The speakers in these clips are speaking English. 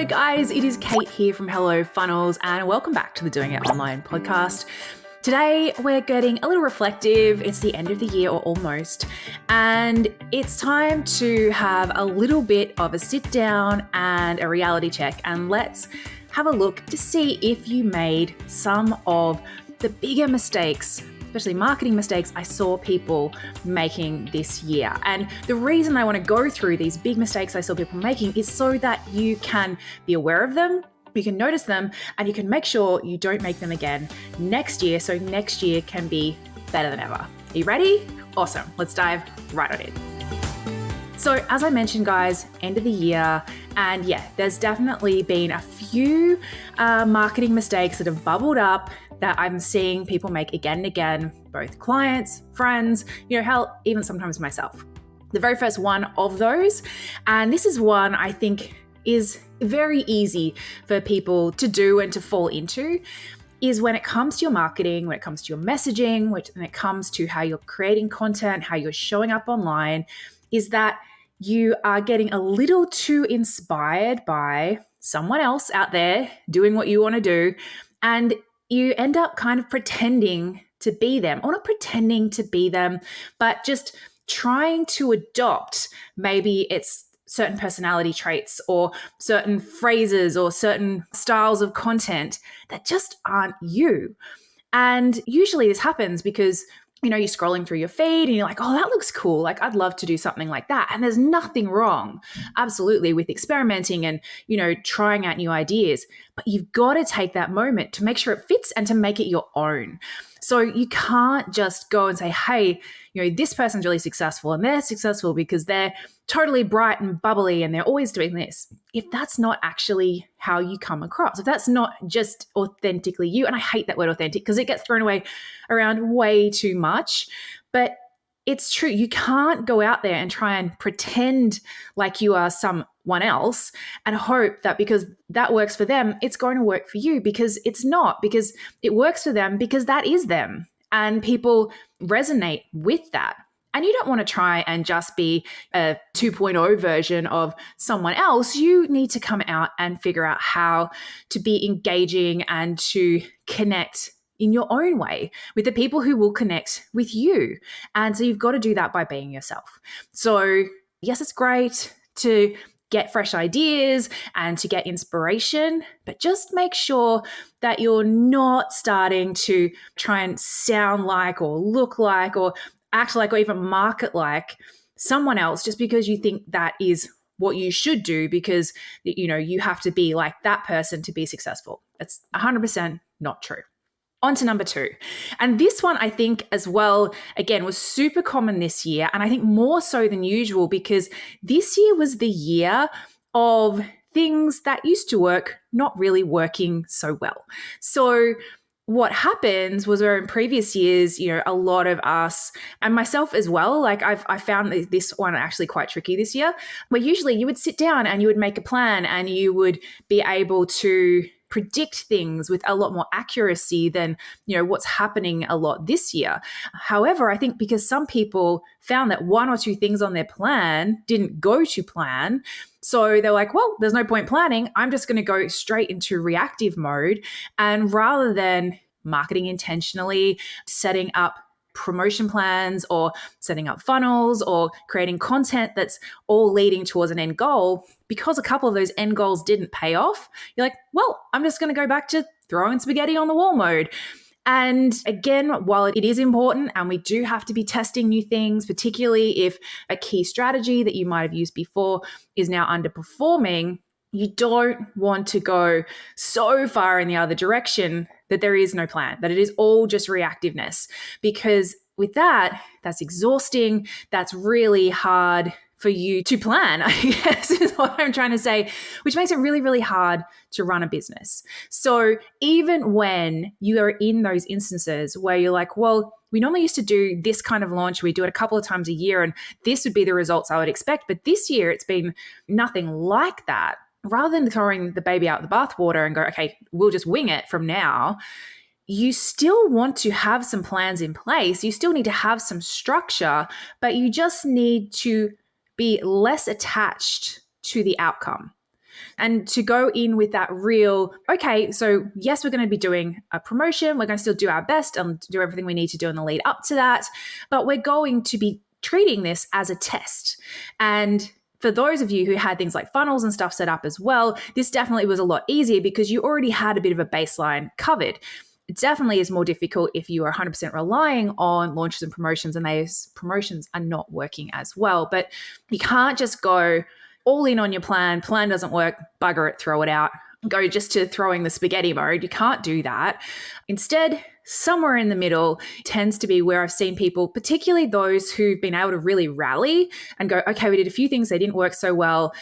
Hello guys, it is Kate here from Hello Funnels and welcome back to the Doing It Online podcast. Today we're getting a little reflective. It's the end of the year or almost, and it's time to have a little bit of a sit down and a reality check, and let's have a look to see if you made some of the bigger mistakes, especially marketing mistakes, I saw people making this year. And the reason I want to go through these big mistakes I saw people making is so that you can be aware of them, you can notice them, and you can make sure you don't make them again next year, so next year can be better than ever. Are you ready? Awesome. Let's dive right on in. So as I mentioned, guys, end of the year, and yeah, there's definitely been a few marketing mistakes that have bubbled up that I'm seeing people make again and again, both clients, friends, hell, even sometimes myself. The very first one of those, and this is one I think is very easy for people to do and to fall into, is when it comes to your marketing, when it comes to your messaging, when it comes to how you're creating content, how you're showing up online, is that you are getting a little too inspired by someone else out there doing what you want to do, and you end up kind of pretending to be them, or not pretending to be them, but just trying to adopt, maybe it's certain personality traits or certain phrases or certain styles of content that just aren't you. And usually this happens because you're scrolling through your feed and you're like, oh, that looks cool. Like, I'd love to do something like that. And there's nothing wrong, absolutely, with experimenting and, trying out new ideas. But you've got to take that moment to make sure it fits and to make it your own. So you can't just go and say, hey, this person's really successful and they're successful because they're totally bright and bubbly and they're always doing this. If that's not actually how you come across, if that's not just authentically you, and I hate that word authentic because it gets thrown away around way too much, but it's true. You can't go out there and try and pretend like you are someone else and hope that because that works for them, it's going to work for you, because it's not, because it works for them because that is them. And people resonate with that. And you don't want to try and just be a 2.0 version of someone else. You need to come out and figure out how to be engaging and to connect in your own way with the people who will connect with you. And so you've got to do that by being yourself. So yes, it's great to get fresh ideas and to get inspiration, but just make sure that you're not starting to try and sound like or look like or act like or even market like someone else just because you think that is what you should do, because you have to be like that person to be successful. That's 100% not true. On to number 2. And this one, I think as well, again, was super common this year. And I think more so than usual because this year was the year of things that used to work not really working so well. So what happens was, where in previous years, a lot of us, and myself as well, like I found this one actually quite tricky this year, where usually you would sit down and you would make a plan and you would be able to predict things with a lot more accuracy than, what's happening a lot this year. However, I think because some people found that one or two things on their plan didn't go to plan, so they're like, well, there's no point planning. I'm just going to go straight into reactive mode. And rather than marketing intentionally, setting up promotion plans or setting up funnels or creating content that's all leading towards an end goal, because a couple of those end goals didn't pay off, you're like, well, I'm just going to go back to throwing spaghetti on the wall mode. And again, while it is important and we do have to be testing new things, particularly if a key strategy that you might have used before is now underperforming, you don't want to go so far in the other direction that there is no plan, that it is all just reactiveness. Because with that, that's exhausting. That's really hard for you to plan, I guess is what I'm trying to say, which makes it really, really hard to run a business. So even when you are in those instances where you're like, well, we normally used to do this kind of launch, we do it a couple of times a year, and this would be the results I would expect. But this year it's been nothing like that. Rather than throwing the baby out the bathwater and go, okay, we'll just wing it from now, you still want to have some plans in place. You still need to have some structure, but you just need to be less attached to the outcome. and to go in with that real, okay, so yes, we're going to be doing a promotion. We're going to still do our best and do everything we need to do in the lead up to that. But we're going to be treating this as a test. And for those of you who had things like funnels and stuff set up as well, this definitely was a lot easier because you already had a bit of a baseline covered. It definitely is more difficult if you are 100% relying on launches and promotions and those promotions are not working as well. But you can't just go all in on your plan. Plan doesn't work, bugger it, throw it out, go just to throwing the spaghetti mode. You can't do that. Instead, somewhere in the middle tends to be where I've seen people, particularly those who've been able to really rally and go, okay, we did a few things, they didn't work so well.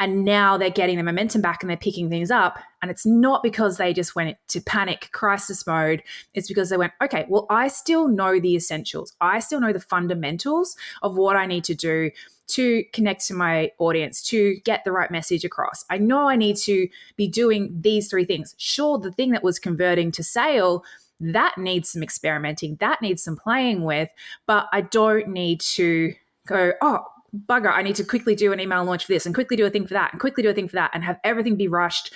And now they're getting the momentum back and they're picking things up. And it's not because they just went to panic crisis mode. It's because they went, okay, well, I still know the essentials. I still know the fundamentals of what I need to do to connect to my audience, to get the right message across. I know I need to be doing these 3 things. Sure, the thing that was converting to sale, that needs some experimenting, that needs some playing with, but I don't need to go, oh, bugger, I need to quickly do an email launch for this and quickly do a thing for that and quickly do a thing for that and have everything be rushed,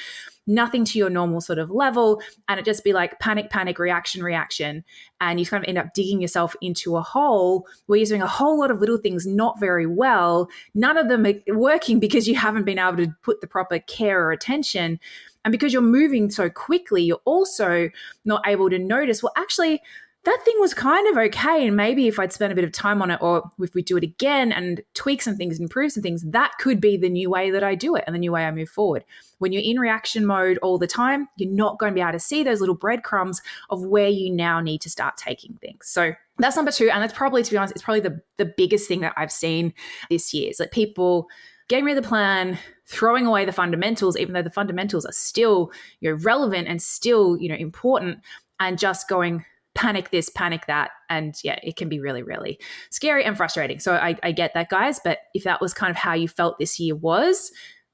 nothing to your normal sort of level. And it just be like panic, reaction. And you kind of end up digging yourself into a hole where you're doing a whole lot of little things not very well. None of them are working because you haven't been able to put the proper care or attention. And because you're moving so quickly, you're also not able to notice, well, actually, that thing was kind of okay. And maybe if I'd spent a bit of time on it, or if we do it again and tweak some things, improve some things, that could be the new way that I do it and the new way I move forward. When you're in reaction mode all the time, you're not going to be able to see those little breadcrumbs of where you now need to start taking things. So that's number 2. And that's probably, to be honest, it's probably the biggest thing that I've seen this year is like people getting rid of the plan, throwing away the fundamentals, even though the fundamentals are still, relevant and still, important, and just going, panic this, panic that. And yeah, it can be really, really scary and frustrating. So I get that, guys. But if that was kind of how you felt this year was,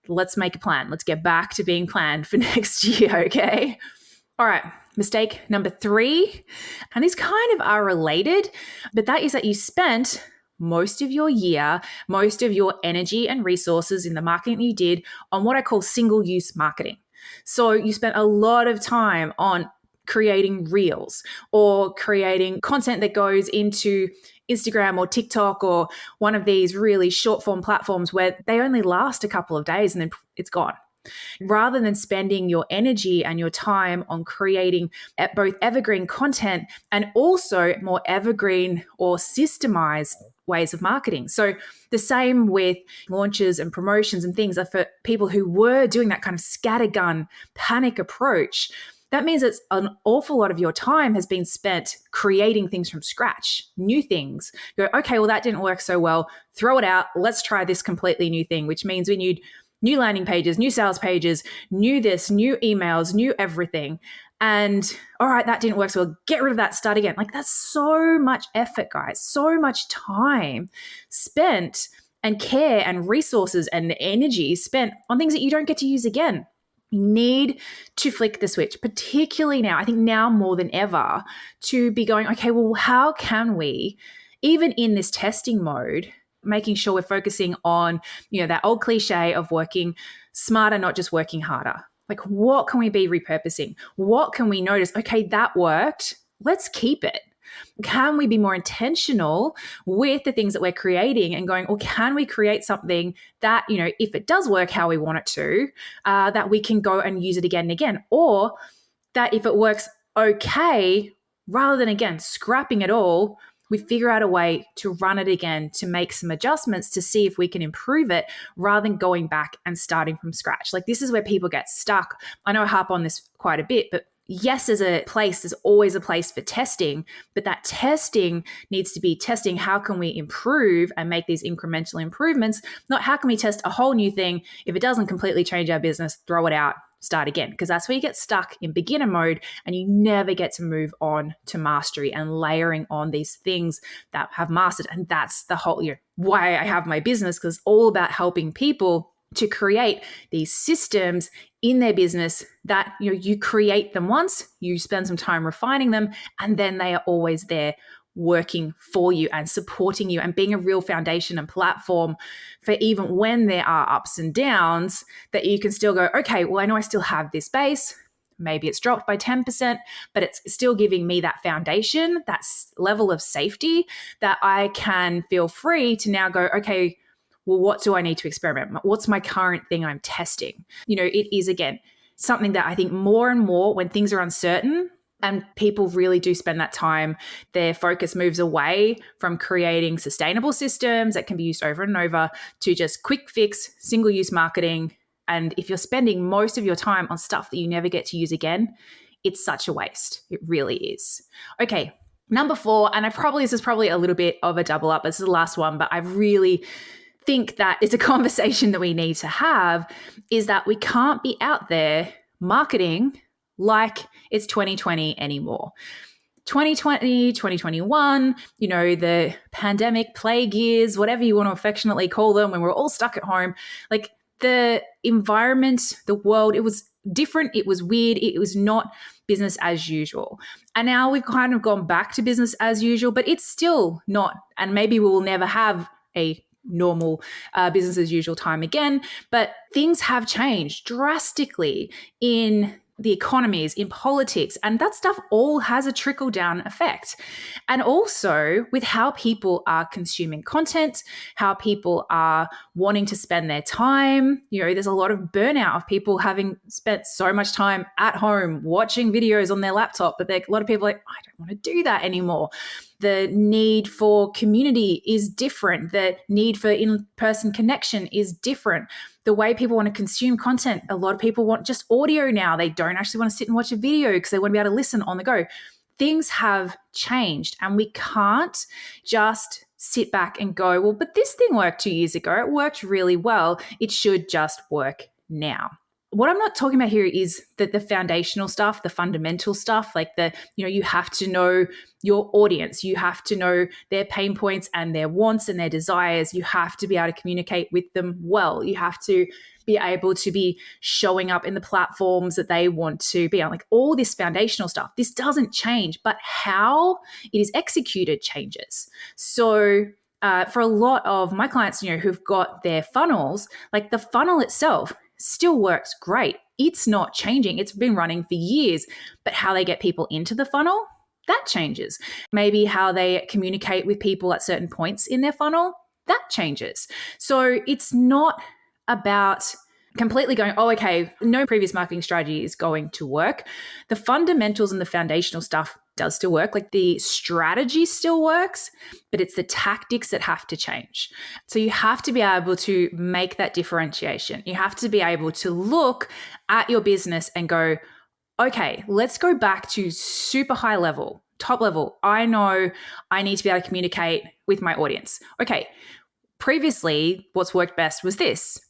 let's make a plan. Let's get back to being planned for next year, okay? All right, mistake number 3. And these kind of are related, but that is that you spent most of your year, most of your energy and resources in the marketing you did on what I call single-use marketing. So you spent a lot of time on creating reels or creating content that goes into Instagram or TikTok or one of these really short form platforms where they only last a couple of days and then it's gone. Rather than spending your energy and your time on creating both evergreen content and also more evergreen or systemized ways of marketing. So the same with launches and promotions and things are for people who were doing that kind of scattergun panic approach. That means it's an awful lot of your time has been spent creating things from scratch, new things. You go, okay, well, that didn't work so well. Throw it out. Let's try this completely new thing, which means we need new landing pages, new sales pages, new this, new emails, new everything. And all right, that didn't work. So we'll get rid of that, start again. Like that's so much effort, guys, so much time spent and care and resources and energy spent on things that you don't get to use again. You need to flick the switch, particularly now, I think now more than ever, to be going, okay, well, how can we, even in this testing mode, making sure we're focusing on, that old cliche of working smarter, not just working harder. Like, what can we be repurposing? What can we notice? Okay, that worked. Let's keep it. Can we be more intentional with the things that we're creating and going, or can we create something that, if it does work how we want it to, that we can go and use it again and again, or that if it works okay, rather than, again, scrapping it all, we figure out a way to run it again, to make some adjustments to see if we can improve it rather than going back and starting from scratch. Like this is where people get stuck. I know I harp on this quite a bit, but yes, there's always a place for testing, but that testing needs to be testing how can we improve and make these incremental improvements, not how can we test a whole new thing. If it doesn't completely change our business, throw it out, start again, because that's where you get stuck in beginner mode and you never get to move on to mastery and layering on these things that have mastered. And that's the whole why I have my business, because it's all about helping people to create these systems in their business that you create them once, you spend some time refining them, and then they are always there working for you and supporting you and being a real foundation and platform for even when there are ups and downs, that you can still go, okay, well, I know I still have this base. Maybe it's dropped by 10%, but it's still giving me that foundation, that level of safety that I can feel free to now go, okay, well, what do I need to experiment? What's my current thing I'm testing? It is, again, something that I think more and more when things are uncertain and people really do spend that time, their focus moves away from creating sustainable systems that can be used over and over to just quick fix, single use marketing. And if you're spending most of your time on stuff that you never get to use again, it's such a waste. It really is. Okay, number 4, and this is probably a little bit of a double up. This is the last one, but I really think that it's a conversation that we need to have, is that we can't be out there marketing like it's 2020 anymore. 2020, 2021, the pandemic, plague years, whatever you want to affectionately call them, when we're all stuck at home, like the environment, the world, it was different. It was weird. It was not business as usual. And now we've kind of gone back to business as usual, but it's still not, and maybe we will never have a normal business as usual time again, but things have changed drastically in the economies, in politics, and that stuff all has a trickle-down effect. And also with how people are consuming content, how people are wanting to spend their time. There's a lot of burnout of people having spent so much time at home watching videos on their laptop, but a lot of people are like, I don't want to do that anymore. The need for community is different. The need for in-person connection is different. The way people want to consume content, a lot of people want just audio now. They don't actually want to sit and watch a video because they want to be able to listen on the go. Things have changed, and we can't just sit back and go, well, but this thing worked 2 years ago. It worked really well. It should just work now. What I'm not talking about here is that the foundational stuff, the fundamental stuff, like you have to know your audience. You have to know their pain points and their wants and their desires. You have to be able to communicate with them well. You have to be able to be showing up in the platforms that they want to be on. Like all this foundational stuff, this doesn't change, but how it is executed changes. So for a lot of my clients, who've got their funnels, like the funnel itself still works great. It's not changing. It's been running for years, but how they get people into the funnel, that changes. Maybe how they communicate with people at certain points in their funnel, that changes. So it's not about completely going, oh, okay, no previous marketing strategy is going to work. The fundamentals and the foundational stuff does still work. Like the strategy still works, but it's the tactics that have to change. So you have to be able to make that differentiation. You have to be able to look at your business and go, okay, let's go back to super high level, top level. I know I need to be able to communicate with my audience. Okay, previously what's worked best was this.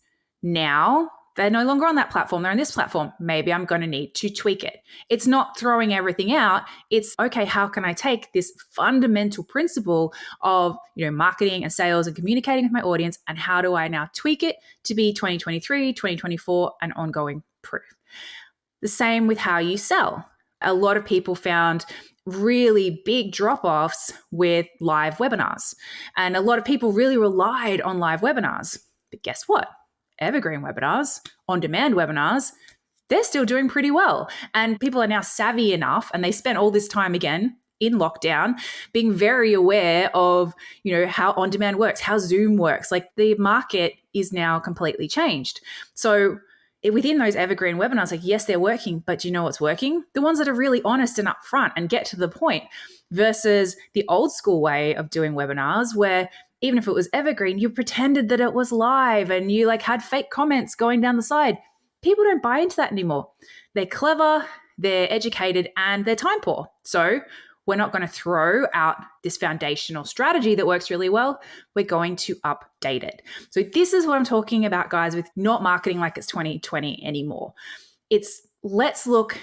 Now they're no longer on that platform. They're on this platform. Maybe I'm going to need to tweak it. It's not throwing everything out. It's, okay, how can I take this fundamental principle of, marketing and sales and communicating with my audience, and how do I now tweak it to be 2023, 2024, and ongoing proof? The same with how you sell. A lot of people found really big drop-offs with live webinars. And a lot of people really relied on live webinars. But guess what? Evergreen webinars, on-demand webinars, they're still doing pretty well. And people are now savvy enough, and they spent all this time again in lockdown being very aware of, how on-demand works, how Zoom works. Like the market is now completely changed. So within those evergreen webinars, like, yes, they're working, but do you know what's working? The ones that are really honest and upfront and get to the point, versus the old school way of doing webinars where even if it was evergreen, you pretended that it was live and you had fake comments going down the side. People don't buy into that anymore. They're clever, they're educated, and they're time poor. So we're not going to throw out this foundational strategy that works really well. We're going to update it. So this is what I'm talking about, guys, with not marketing like it's 2020 anymore. It's let's look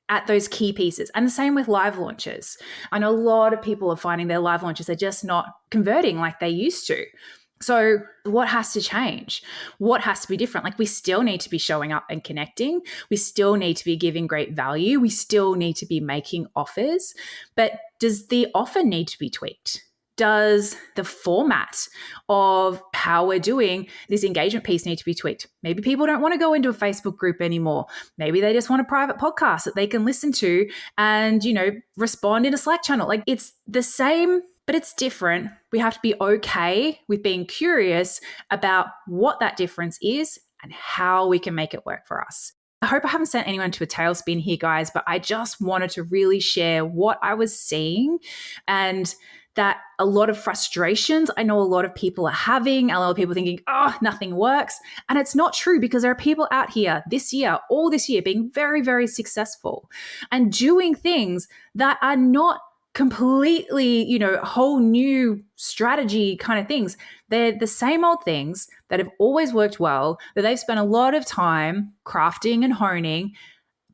at those key pieces. And the same with live launches. I know a lot of people are finding their live launches are just not converting like they used to. So what has to change? What has to be different? Like, we still need to be showing up and connecting. We still need to be giving great value. We still need to be making offers. But does the offer need to be tweaked? Does the format of how we're doing this engagement piece need to be tweaked? Maybe people don't want to go into a Facebook group anymore. Maybe they just want a private podcast that they can listen to and, respond in a Slack channel. Like, it's the same, but it's different. We have to be okay with being curious about what that difference is and how we can make it work for us. I hope I haven't sent anyone to a tailspin here, guys, but I just wanted to really share what I was seeing, and that a lot of frustrations I know a lot of people are having, a lot of people thinking, oh, nothing works. And it's not true, because there are people out here all this year, being very, very successful and doing things that are not completely, whole new strategy kind of things. They're the same old things that have always worked well, that they've spent a lot of time crafting and honing,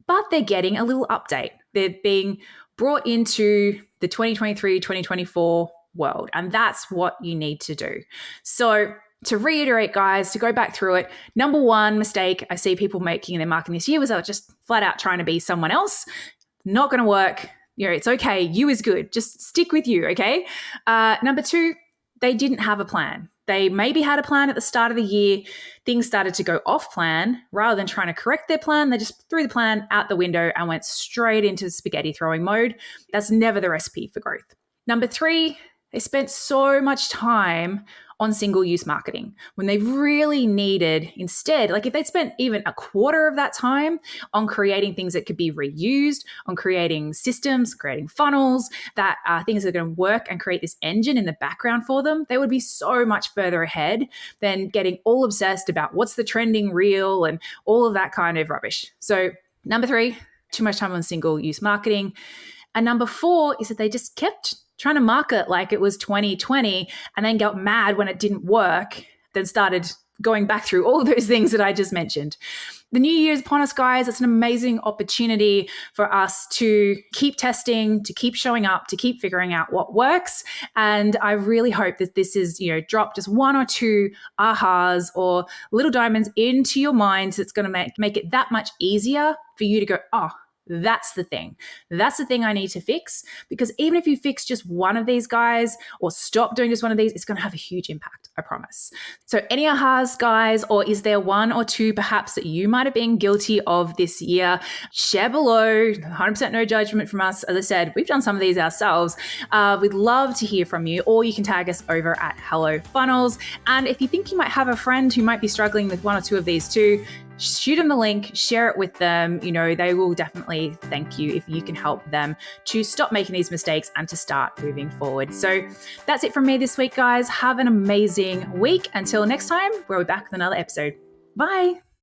but they're getting a little update. They're being brought into the 2023-2024 world. And that's what you need to do. So to reiterate, guys, to go back through it, number one mistake I see people making in their marketing this year was just flat out trying to be someone else. Not going to work. It's okay. You is good. Just stick with you, okay? Number two, they didn't have a plan. They maybe had a plan at the start of the year. Things started to go off plan. Rather than trying to correct their plan, they just threw the plan out the window and went straight into spaghetti throwing mode. That's never the recipe for growth. Number three, they spent so much time on single-use marketing when they really needed, instead, like if they'd spent even a quarter of that time on creating things that could be reused, on creating systems, creating funnels, that are things that are going to work and create this engine in the background for them, they would be so much further ahead than getting all obsessed about what's the trending reel and all of that kind of rubbish. So number three, too much time on single-use marketing. And number four is that they just kept trying to market like it was 2020 and then got mad when it didn't work, then started going back through all of those things that I just mentioned. The new year is upon us, guys. It's an amazing opportunity for us to keep testing, to keep showing up, to keep figuring out what works. And I really hope that this is, drop just one or two ahas or little diamonds into your mind that's going to make it that much easier for you to go, oh, that's the thing. That's the thing I need to fix. Because even if you fix just one of these, guys, or stop doing just one of these, it's going to have a huge impact, I promise. So any ahas, guys, or is there one or two perhaps that you might have been guilty of this year? Share below. 100% no judgment from us. As I said, we've done some of these ourselves. We'd love to hear from you, or you can tag us over at Hello Funnels. And if you think you might have a friend who might be struggling with one or two of these too, shoot them the link, share it with them. They will definitely thank you if you can help them to stop making these mistakes and to start moving forward. So that's it from me this week, guys. Have an amazing week. Until next time, we'll be back with another episode. Bye.